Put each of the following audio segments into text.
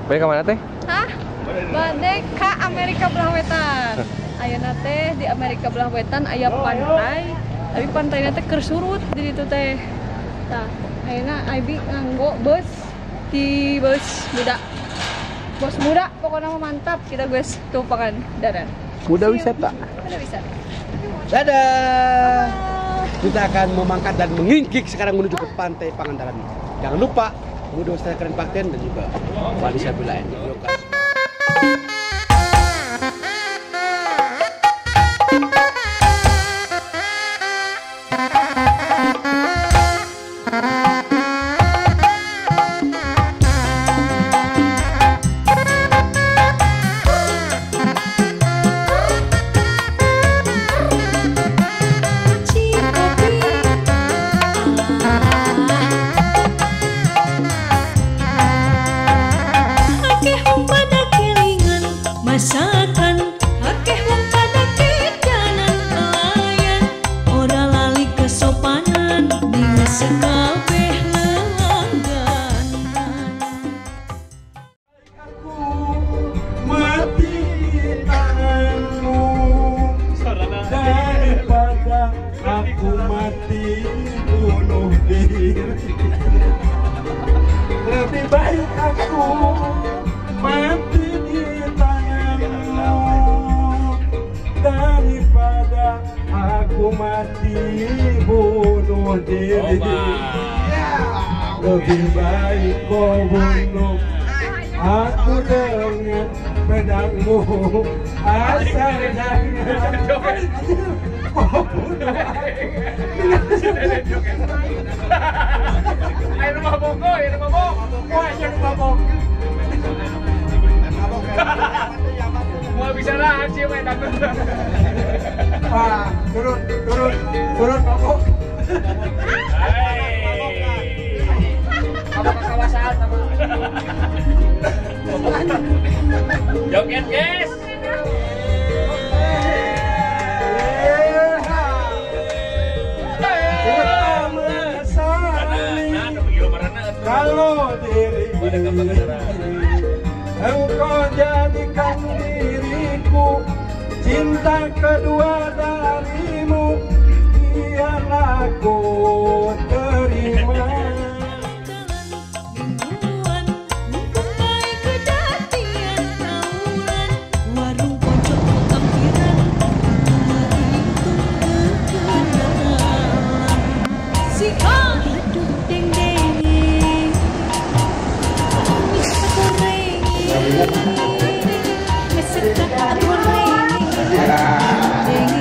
Balik ke mana teh? Hah? Balik ke Amerika Belah Wetan. Ayeuna teh di Amerika Belah Wetan aya pantai, tapi pantainya teh keur surut di ditu teh. Tah, ayeuna Abi nganggo bus di bus muda. Bos muda pokoknya mah mantap. Kita guys tumpangan dadah. Muda wisata. Muda wisata. Dadah. Kita akan memangkat dan mengingkik sekarang menuju ke pantai Pangandaran. Jangan lupa Muda Wisata Keren Paten dan juga Wali Sabila di lokasi. Masakan akeh wong pada kedanan pelayan ora lali kesopanan ning sekabeh lelanggan. Aku mati di tanganmu daripada aku mati bunuh diri. Lebih baik aku mati di tanganmu daripada aku mati bunuh diri. Lebih baik kau bunuh aku dengan pedangmu, asal jangan kau bunuh. Ayo mabok, ayo mabok, ayo mabok. Mau bicara aja main aku. Wah, turun mabok. Mabok kawasan sama. Joget guys. Kalau diri engkau jadikan diriku, cinta kedua darimu biarlah aku terima. Mingguan mengkupai kedatian tawuran warung pojok kampiran kekendalan si aduh deng deng bisa goreng meserta goreng deng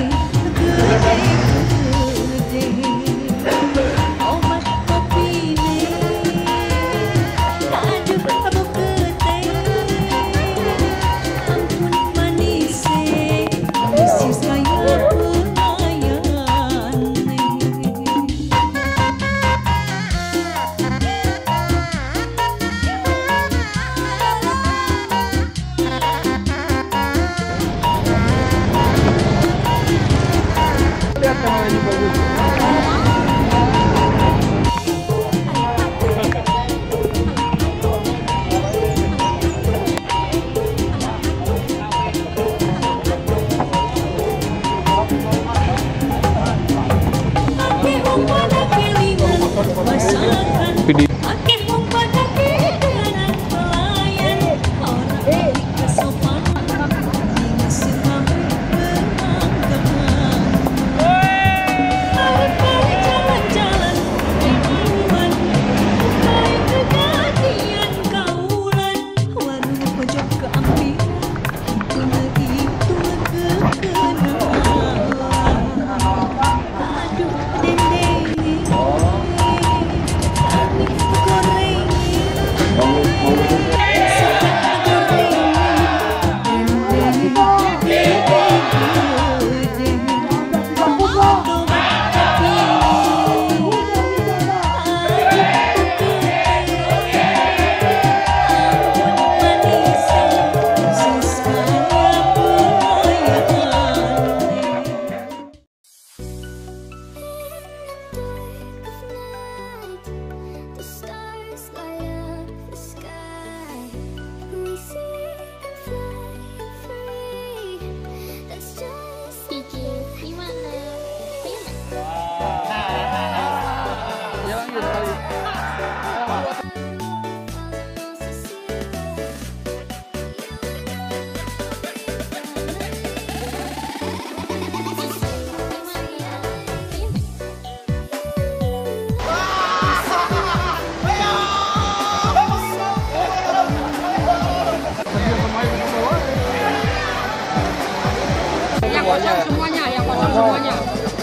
semuanya.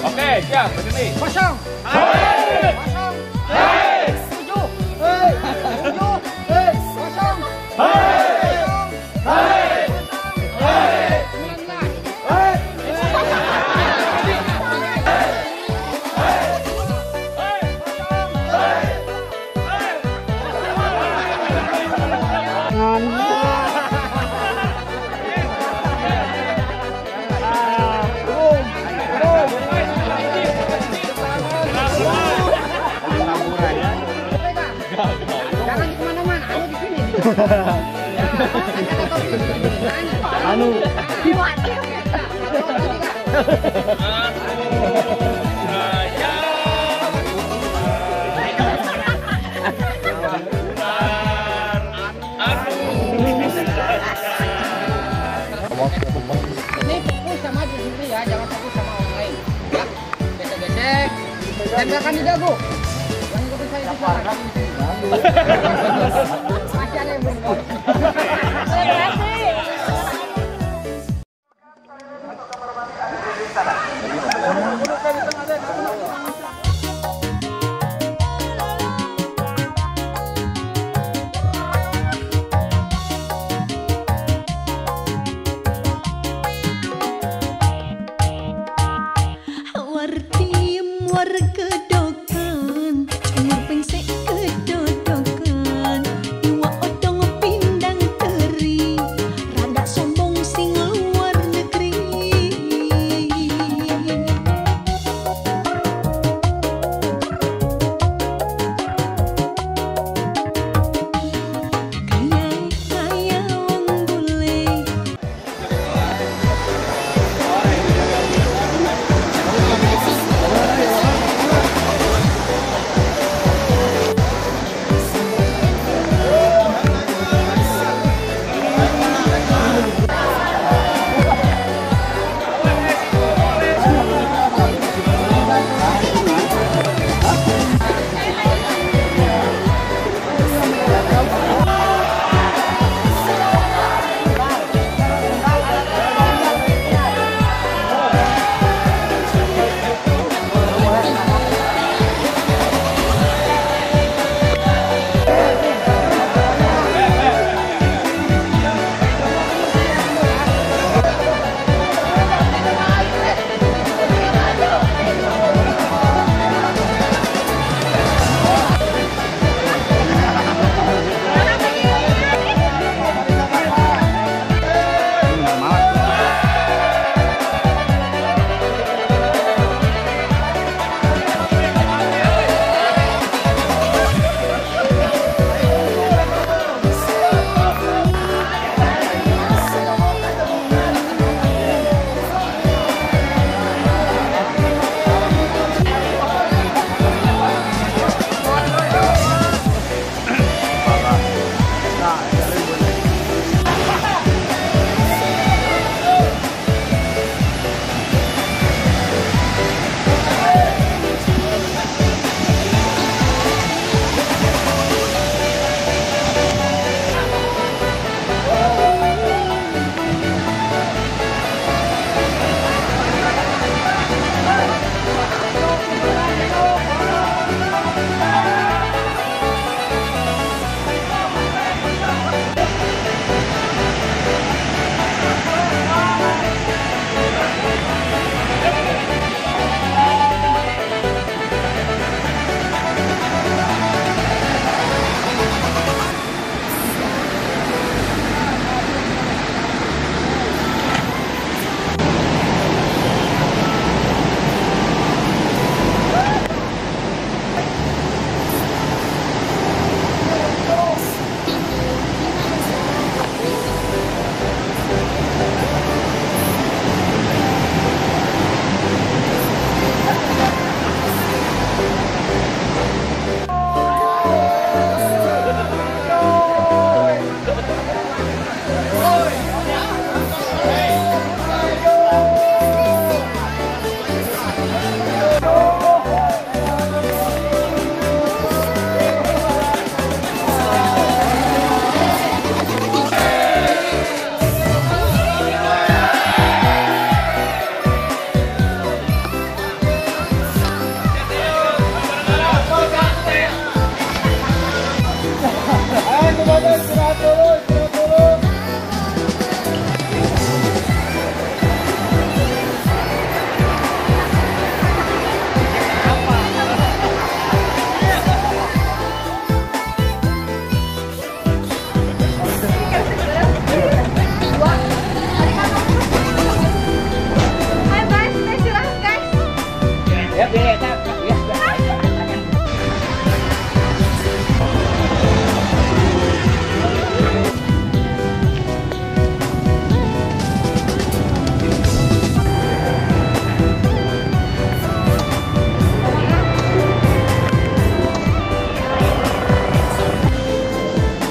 Oke, siap. Begini. Kosong. Kosong. Tujuh. Tujuh. Kosong. Jangan kemana-mana, anu di sini. Anu. Ini fokus sama di sini ya, jangan fokus sama orang lain. Ya, gesek-gesek. Tembakan di dagu. Yang ikutin saya di sana. Masih ada yang belum. War kedokan, umur pengsek kedodokan,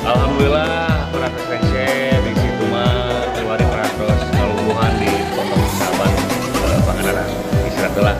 Alhamdulillah para friendship di situ mah keluar peratos kalungguhan di pondok sahabat Pangandaran istirahatlah.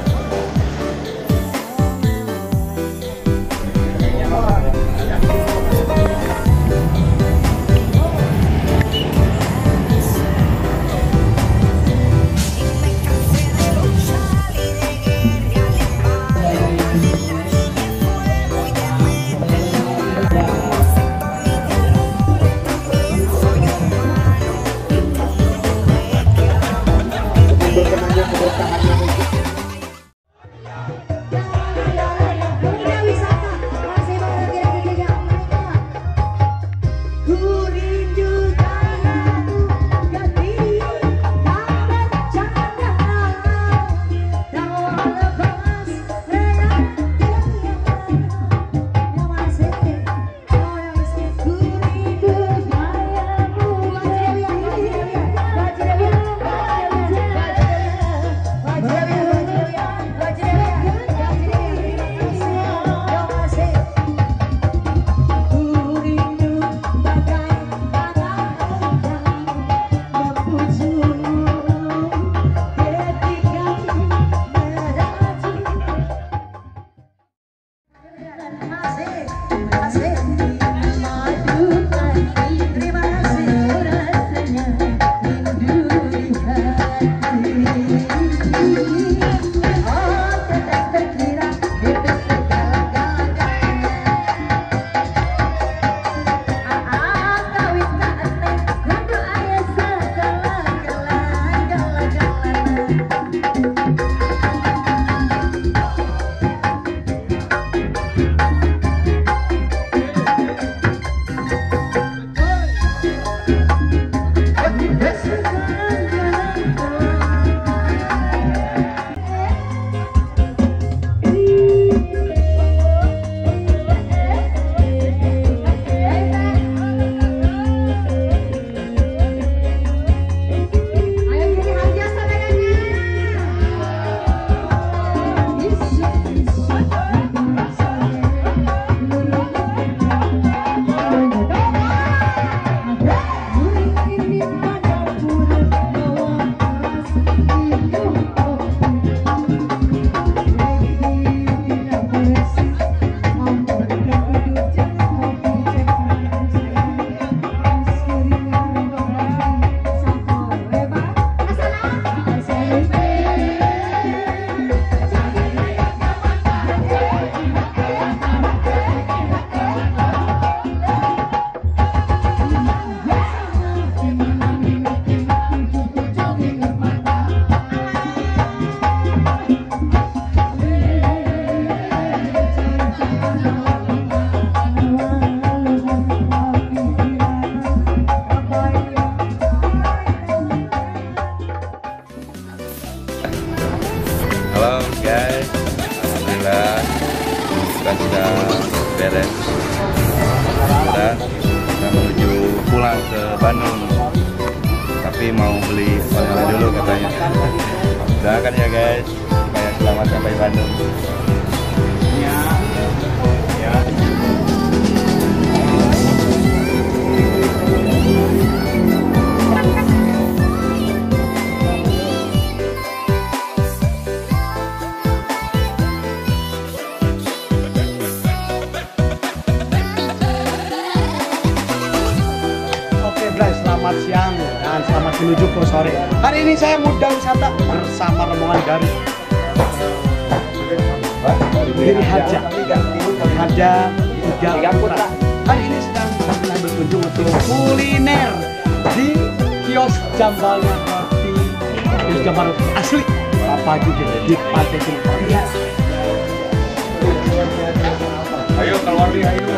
Halo guys, alhamdulillah kita sudah beres. Sudah kita menuju pulang ke Bandung, tapi mau beli oleh-oleh dulu katanya. Doakan ya guys supaya selamat sampai Bandung. Selamat siang dan selamat menuju ke sore. Hari ini saya mudah wisata bersama rombongan dari Giri Haja 3 Putra. Hari ini sedang kita berkunjung untuk kuliner di kios Jambalnya Roti. Kios Jambal Roti asli Bapak Judin di Pantai Cilempang. Ayo keluar nih, ayo.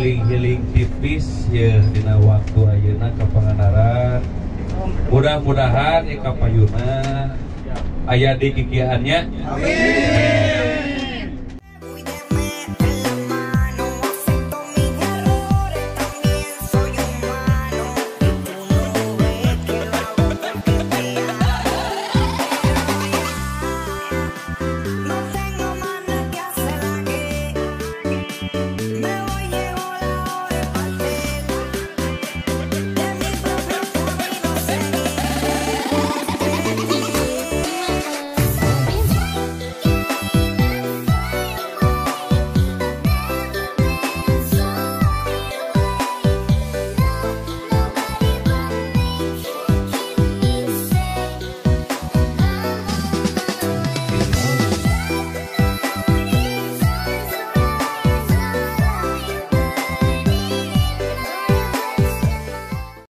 Healing tipis ya dina waktu ayeuna ka Pangandaran. Mudah-mudahan ya kapayuna aya di gigihannya. Amin.